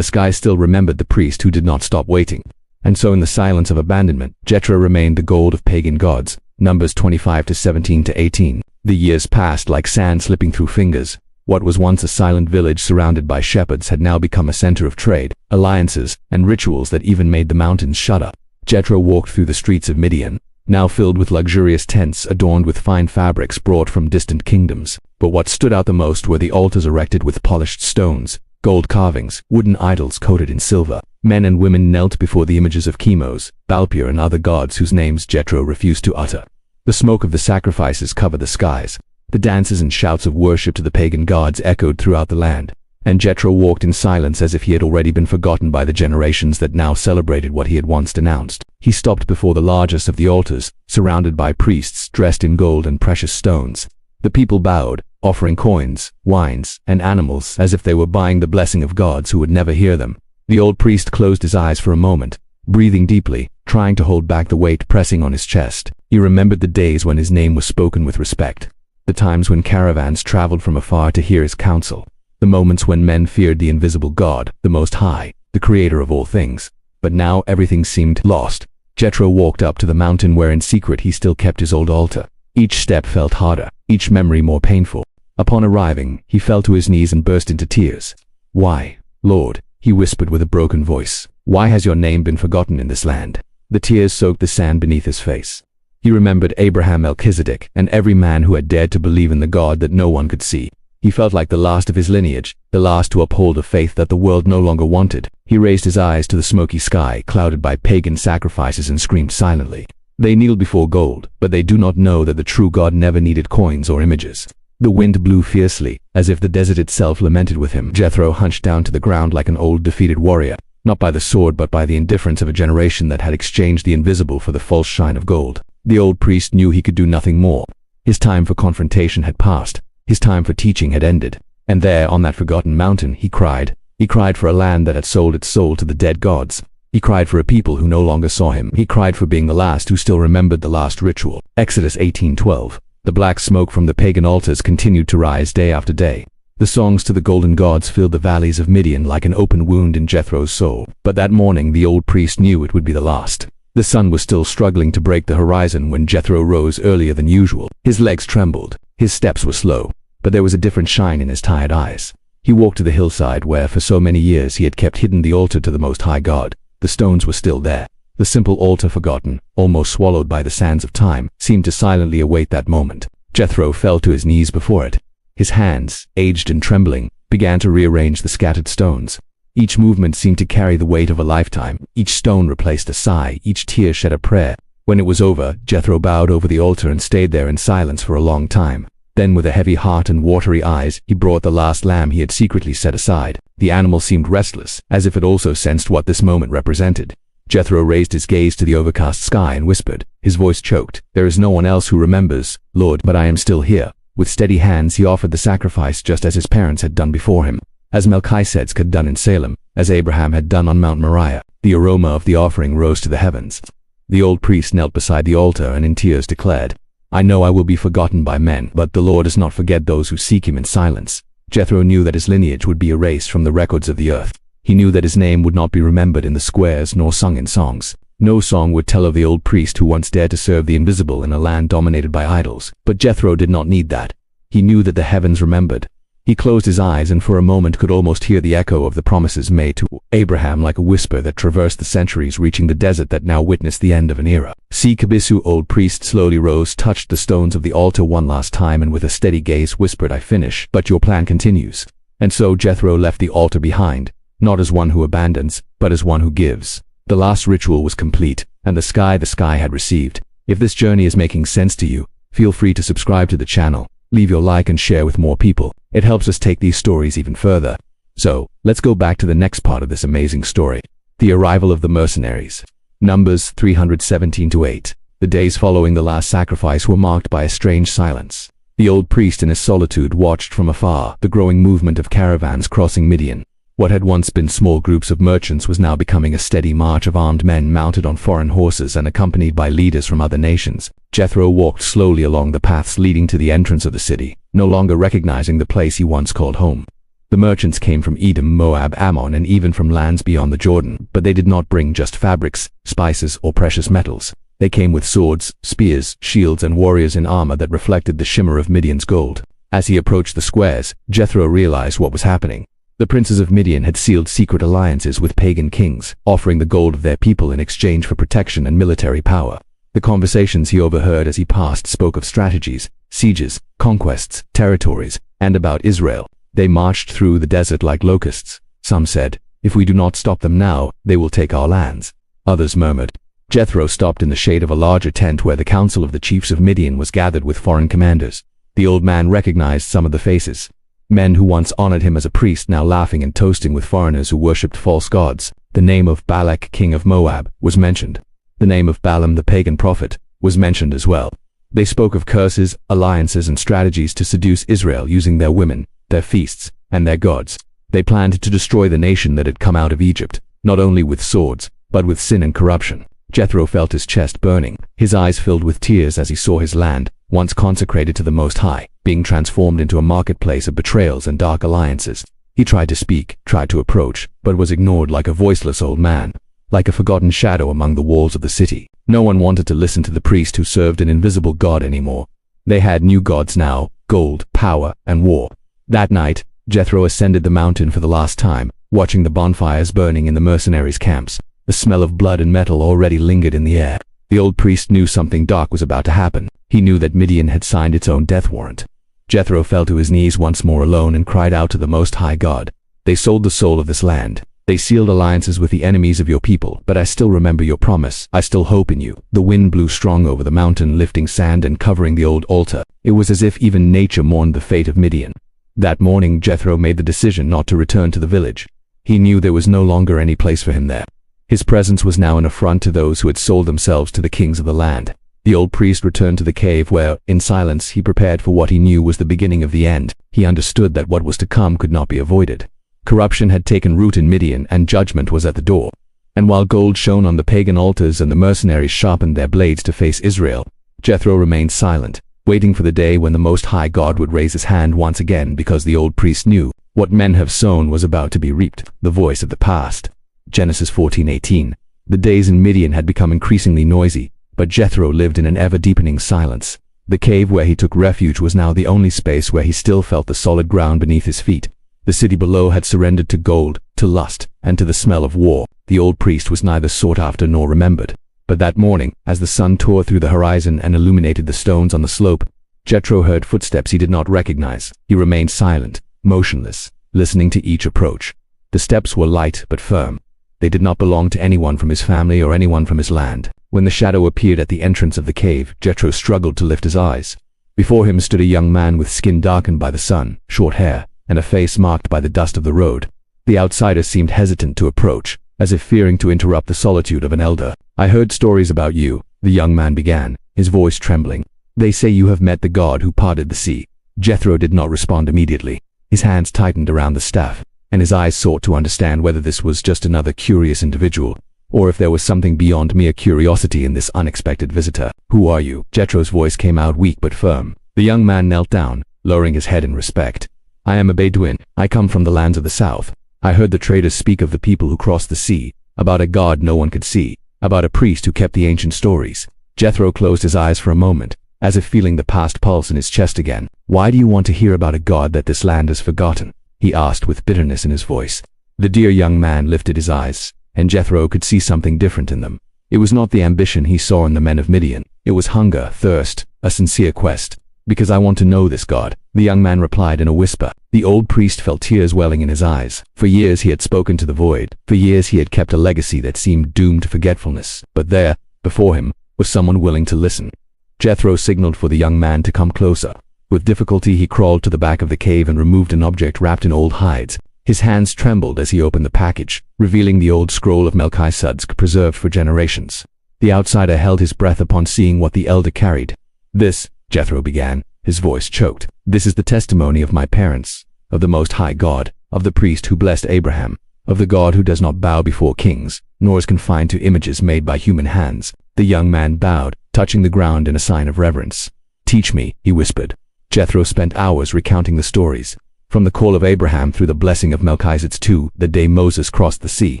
still remembered the priest who did not stop waiting. And so in the silence of abandonment, Jethro remained the gold of pagan gods. Numbers 25-17-18. The years passed like sand slipping through fingers. What was once a silent village surrounded by shepherds had now become a center of trade, alliances, and rituals that even made the mountains shudder. Jethro walked through the streets of Midian, now filled with luxurious tents adorned with fine fabrics brought from distant kingdoms. But what stood out the most were the altars erected with polished stones, gold carvings, wooden idols coated in silver. Men and women knelt before the images of Chemos, Balpur and other gods whose names Jethro refused to utter. The smoke of the sacrifices covered the skies. The dances and shouts of worship to the pagan gods echoed throughout the land, and Jethro walked in silence as if he had already been forgotten by the generations that now celebrated what he had once denounced. He stopped before the largest of the altars, surrounded by priests dressed in gold and precious stones. The people bowed, offering coins, wines, and animals as if they were buying the blessing of gods who would never hear them. The old priest closed his eyes for a moment, breathing deeply, trying to hold back the weight pressing on his chest. He remembered the days when his name was spoken with respect. The times when caravans traveled from afar to hear his counsel. The moments when men feared the invisible God, the Most High, the Creator of all things. But now everything seemed lost. Jethro walked up to the mountain where in secret he still kept his old altar. Each step felt harder, each memory more painful. Upon arriving, he fell to his knees and burst into tears. "Why, Lord," he whispered with a broken voice, "why has your name been forgotten in this land?" The tears soaked the sand beneath his face. He remembered Abraham, Melchizedek, and every man who had dared to believe in the God that no one could see. He felt like the last of his lineage, the last to uphold a faith that the world no longer wanted. He raised his eyes to the smoky sky, clouded by pagan sacrifices, and screamed silently. They kneeled before gold, but they do not know that the true God never needed coins or images. The wind blew fiercely, as if the desert itself lamented with him. Jethro hunched down to the ground like an old defeated warrior, not by the sword but by the indifference of a generation that had exchanged the invisible for the false shine of gold. The old priest knew he could do nothing more. His time for confrontation had passed. His time for teaching had ended. And there, on that forgotten mountain, he cried. He cried for a land that had sold its soul to the dead gods. He cried for a people who no longer saw him. He cried for being the last who still remembered the last ritual. Exodus 18:12. The black smoke from the pagan altars continued to rise day after day. The songs to the golden gods filled the valleys of Midian like an open wound in Jethro's soul. But that morning the old priest knew it would be the last. The sun was still struggling to break the horizon when Jethro rose earlier than usual. His legs trembled. His steps were slow. But there was a different shine in his tired eyes. He walked to the hillside where for so many years he had kept hidden the altar to the Most High God. The stones were still there. The simple altar, forgotten, almost swallowed by the sands of time, seemed to silently await that moment. Jethro fell to his knees before it. His hands, aged and trembling, began to rearrange the scattered stones. Each movement seemed to carry the weight of a lifetime. Each stone replaced a sigh, each tear shed a prayer. When it was over, Jethro bowed over the altar and stayed there in silence for a long time. Then, with a heavy heart and watery eyes, he brought the last lamb he had secretly set aside. The animal seemed restless, as if it also sensed what this moment represented. Jethro raised his gaze to the overcast sky and whispered. His voice choked. "There is no one else who remembers, Lord, but I am still here." With steady hands he offered the sacrifice just as his parents had done before him, as Melchizedek had done in Salem, as Abraham had done on Mount Moriah. The aroma of the offering rose to the heavens. The old priest knelt beside the altar and in tears declared, "I know I will be forgotten by men, but the Lord does not forget those who seek him in silence." Jethro knew that his lineage would be erased from the records of the earth. He knew that his name would not be remembered in the squares nor sung in songs. No song would tell of the old priest who once dared to serve the invisible in a land dominated by idols. But Jethro did not need that. He knew that the heavens remembered. He closed his eyes and for a moment could almost hear the echo of the promises made to Abraham like a whisper that traversed the centuries, reaching the desert that now witnessed the end of an era. Kabisu, old priest, slowly rose, touched the stones of the altar one last time and with a steady gaze whispered, "I finish, but your plan continues." And so Jethro left the altar behind, not as one who abandons, but as one who gives. The last ritual was complete, and the sky had received. If this journey is making sense to you, feel free to subscribe to the channel, leave your like and share with more people. It helps us take these stories even further. So, let's go back to the next part of this amazing story. The arrival of the mercenaries. Numbers 317-8. The days following the last sacrifice were marked by a strange silence. The old priest in his solitude watched from afar the growing movement of caravans crossing Midian. What had once been small groups of merchants was now becoming a steady march of armed men mounted on foreign horses and accompanied by leaders from other nations. Jethro walked slowly along the paths leading to the entrance of the city, no longer recognizing the place he once called home. The merchants came from Edom, Moab, Ammon, and even from lands beyond the Jordan, but they did not bring just fabrics, spices, or precious metals. They came with swords, spears, shields, and warriors in armor that reflected the shimmer of Midian's gold. As he approached the squares, Jethro realized what was happening. The princes of Midian had sealed secret alliances with pagan kings, offering the gold of their people in exchange for protection and military power. The conversations he overheard as he passed spoke of strategies, sieges, conquests, territories, and about Israel. They marched through the desert like locusts. Some said, "If we do not stop them now, they will take our lands." Others murmured. Jethro stopped in the shade of a larger tent where the council of the chiefs of Midian was gathered with foreign commanders. The old man recognized some of the faces. Men who once honored him as a priest now laughing and toasting with foreigners who worshipped false gods. The name of Balak, king of Moab, was mentioned. The name of Balaam, the pagan prophet, was mentioned as well. They spoke of curses, alliances, and strategies to seduce Israel using their women, their feasts, and their gods. They planned to destroy the nation that had come out of Egypt, not only with swords, but with sin and corruption. Jethro felt his chest burning. His eyes filled with tears as he saw his land, once consecrated to the Most High, being transformed into a marketplace of betrayals and dark alliances. He tried to speak, tried to approach, but was ignored like a voiceless old man, like a forgotten shadow among the walls of the city. No one wanted to listen to the priest who served an invisible god anymore. They had new gods now: gold, power, and war. That night, Jethro ascended the mountain for the last time, watching the bonfires burning in the mercenaries' camps. The smell of blood and metal already lingered in the air. The old priest knew something dark was about to happen. He knew that Midian had signed its own death warrant. Jethro fell to his knees once more alone and cried out to the Most High God. "They sold the soul of this land. They sealed alliances with the enemies of your people, but I still remember your promise. I still hope in you." The wind blew strong over the mountain, lifting sand and covering the old altar. It was as if even nature mourned the fate of Midian. That morning, Jethro made the decision not to return to the village. He knew there was no longer any place for him there. His presence was now an affront to those who had sold themselves to the kings of the land. The old priest returned to the cave where, in silence, he prepared for what he knew was the beginning of the end. He understood that what was to come could not be avoided. Corruption had taken root in Midian, and judgment was at the door. And while gold shone on the pagan altars and the mercenaries sharpened their blades to face Israel, Jethro remained silent, waiting for the day when the Most High God would raise his hand once again, because the old priest knew what men have sown was about to be reaped. The voice of the past. Genesis 14:18. The days in Midian had become increasingly noisy, but Jethro lived in an ever-deepening silence. The cave where he took refuge was now the only space where he still felt the solid ground beneath his feet. The city below had surrendered to gold, to lust, and to the smell of war. The old priest was neither sought after nor remembered. But that morning, as the sun tore through the horizon and illuminated the stones on the slope, Jethro heard footsteps he did not recognize. He remained silent, motionless, listening to each approach. The steps were light but firm. They did not belong to anyone from his family or anyone from his land. When the shadow appeared at the entrance of the cave, Jethro struggled to lift his eyes. Before him stood a young man with skin darkened by the sun, short hair, and a face marked by the dust of the road. The outsider seemed hesitant to approach, as if fearing to interrupt the solitude of an elder. "I heard stories about you," the young man began, his voice trembling. "They say you have met the God who parted the sea." Jethro did not respond immediately. His hands tightened around the staff, and his eyes sought to understand whether this was just another curious individual, or if there was something beyond mere curiosity in this unexpected visitor. "Who are you?" Jethro's voice came out weak but firm. The young man knelt down, lowering his head in respect. "I am a Bedouin. I come from the lands of the south. I heard the traders speak of the people who crossed the sea, about a God no one could see, about a priest who kept the ancient stories." Jethro closed his eyes for a moment, as if feeling the past pulse in his chest again. "Why do you want to hear about a God that this land has forgotten?" he asked with bitterness in his voice. The dear young man lifted his eyes, and Jethro could see something different in them. It was not the ambition he saw in the men of Midian. It was hunger, thirst, a sincere quest. "Because I want to know this God," the young man replied in a whisper. The old priest felt tears welling in his eyes. For years he had spoken to the void. For years he had kept a legacy that seemed doomed to forgetfulness. But there, before him, Was someone willing to listen? Jethro signaled for the young man to come closer. With difficulty he crawled to the back of the cave and removed an object wrapped in old hides. His hands trembled as he opened the package, revealing the old scroll of Melchizedek preserved for generations. The outsider held his breath upon seeing what the elder carried. "This," Jethro began, his voice choked, "this is the testimony of my parents, of the Most High God, of the priest who blessed Abraham, of the God who does not bow before kings, nor is confined to images made by human hands." The young man bowed, touching the ground in a sign of reverence. "Teach me," he whispered. Jethro spent hours recounting the stories, from the call of Abraham through the blessing of Melchizedek to the day Moses crossed the sea.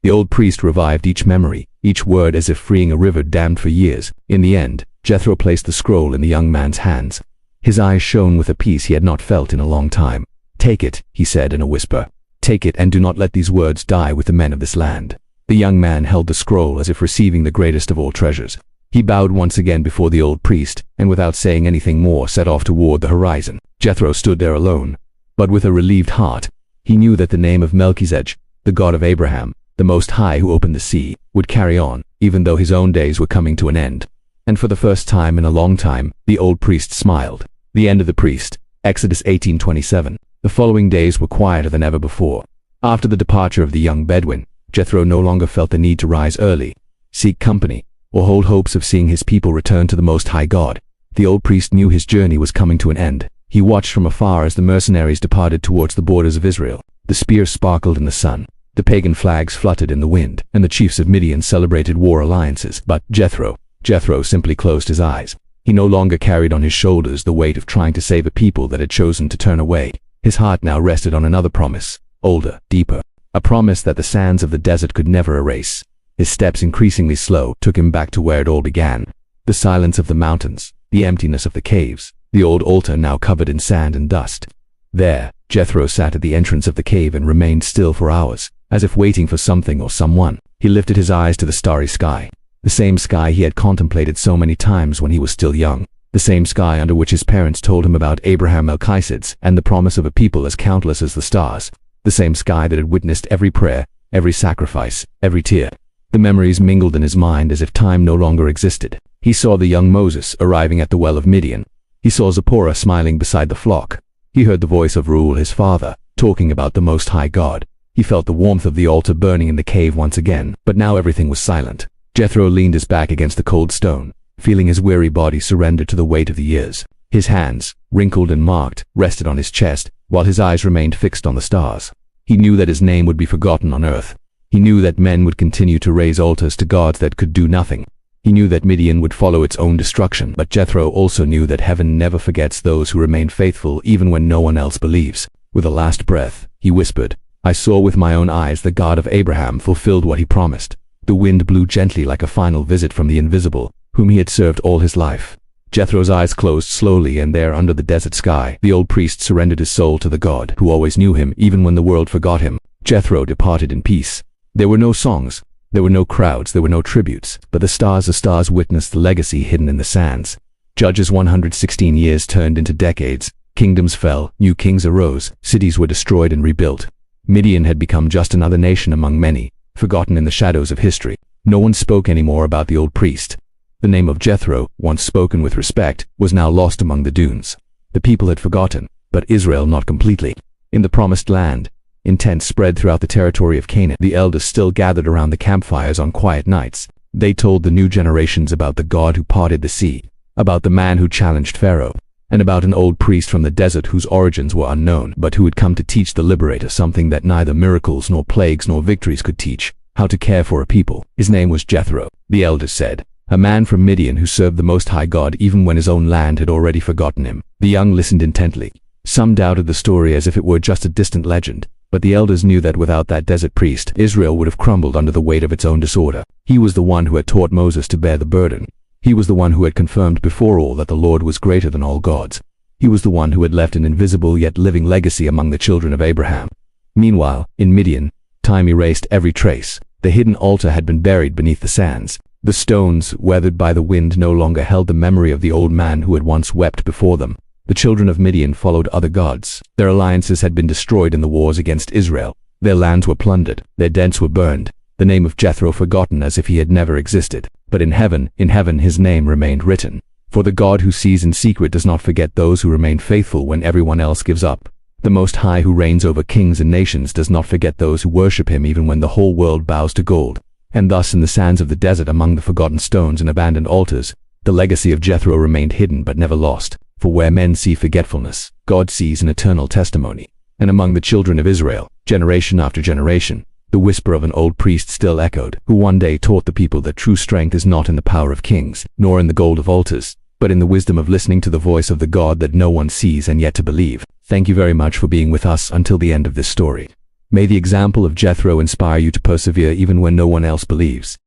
The old priest revived each memory, each word as if freeing a river dammed for years. In the end, Jethro placed the scroll in the young man's hands. His eyes shone with a peace he had not felt in a long time. "Take it," he said in a whisper. "Take it and do not let these words die with the men of this land." The young man held the scroll as if receiving the greatest of all treasures. He bowed once again before the old priest, and without saying anything more set off toward the horizon. Jethro stood there alone, but with a relieved heart. He knew that the name of Melchizedek, the God of Abraham, the Most High who opened the sea, would carry on, even though his own days were coming to an end. And for the first time in a long time, the old priest smiled. The end of the priest. Exodus 18:27. The following days were quieter than ever before. After the departure of the young Bedouin, Jethro no longer felt the need to rise early, seek company, or hold hopes of seeing his people return to the Most High God. The old priest knew his journey was coming to an end. He watched from afar as the mercenaries departed towards the borders of Israel. The spears sparkled in the sun, the pagan flags fluttered in the wind, and the chiefs of Midian celebrated war alliances. But Jethro simply closed his eyes. He no longer carried on his shoulders the weight of trying to save a people that had chosen to turn away. His heart now rested on another promise, older, deeper, a promise that the sands of the desert could never erase. His steps, increasingly slow, took him back to where it all began. The silence of the mountains, the emptiness of the caves, the old altar now covered in sand and dust. There, Jethro sat at the entrance of the cave and remained still for hours, as if waiting for something or someone. He lifted his eyes to the starry sky, the same sky he had contemplated so many times when he was still young, the same sky under which his parents told him about Abraham, Melchizedek, and the promise of a people as countless as the stars, the same sky that had witnessed every prayer, every sacrifice, every tear. The memories mingled in his mind as if time no longer existed. He saw the young Moses arriving at the well of Midian. He saw Zipporah smiling beside the flock. He heard the voice of Reuel, his father, talking about the Most High God. He felt the warmth of the altar burning in the cave once again, but now everything was silent. Jethro leaned his back against the cold stone, feeling his weary body surrender to the weight of the years. His hands, wrinkled and marked, rested on his chest, while his eyes remained fixed on the stars. He knew that his name would be forgotten on earth. He knew that men would continue to raise altars to gods that could do nothing. He knew that Midian would follow its own destruction, but Jethro also knew that heaven never forgets those who remain faithful even when no one else believes. With a last breath, he whispered, "I saw with my own eyes the God of Abraham fulfilled what he promised." The wind blew gently like a final visit from the invisible, whom he had served all his life. Jethro's eyes closed slowly, and there under the desert sky, the old priest surrendered his soul to the God who always knew him even when the world forgot him. Jethro departed in peace. There were no songs, there were no crowds, there were no tributes, but the stars witnessed the legacy hidden in the sands. Judges 116 years turned into decades. Kingdoms fell, new kings arose, cities were destroyed and rebuilt. Midian had become just another nation among many, forgotten in the shadows of history. No one spoke anymore about the old priest. The name of Jethro, once spoken with respect, was now lost among the dunes. The people had forgotten, but Israel not completely. In the promised land, intent spread throughout the territory of Canaan. The elders still gathered around the campfires on quiet nights. They told the new generations about the God who parted the sea, about the man who challenged Pharaoh, and about an old priest from the desert whose origins were unknown, but who had come to teach the liberator something that neither miracles nor plagues nor victories could teach: how to care for a people. His name was Jethro, the elders said, a man from Midian who served the Most High God even when his own land had already forgotten him. The young listened intently. Some doubted the story as if it were just a distant legend, but the elders knew that without that desert priest, Israel would have crumbled under the weight of its own disorder. He was the one who had taught Moses to bear the burden. He was the one who had confirmed before all that the Lord was greater than all gods. He was the one who had left an invisible yet living legacy among the children of Abraham. Meanwhile, in Midian, time erased every trace. The hidden altar had been buried beneath the sands. The stones, weathered by the wind, no longer held the memory of the old man who had once wept before them. The children of Midian followed other gods. Their alliances had been destroyed in the wars against Israel. Their lands were plundered. Their tents were burned. The name of Jethro forgotten as if he had never existed. but in heaven his name remained written. For the God who sees in secret does not forget those who remain faithful when everyone else gives up. The Most High who reigns over kings and nations does not forget those who worship him even when the whole world bows to gold. And thus in the sands of the desert among the forgotten stones and abandoned altars, the legacy of Jethro remained hidden but never lost. For where men see forgetfulness, God sees an eternal testimony. And among the children of Israel, generation after generation, the whisper of an old priest still echoed, who one day taught the people that true strength is not in the power of kings, nor in the gold of altars, but in the wisdom of listening to the voice of the God that no one sees and yet to believe. Thank you very much for being with us until the end of this story. May the example of Jethro inspire you to persevere even when no one else believes.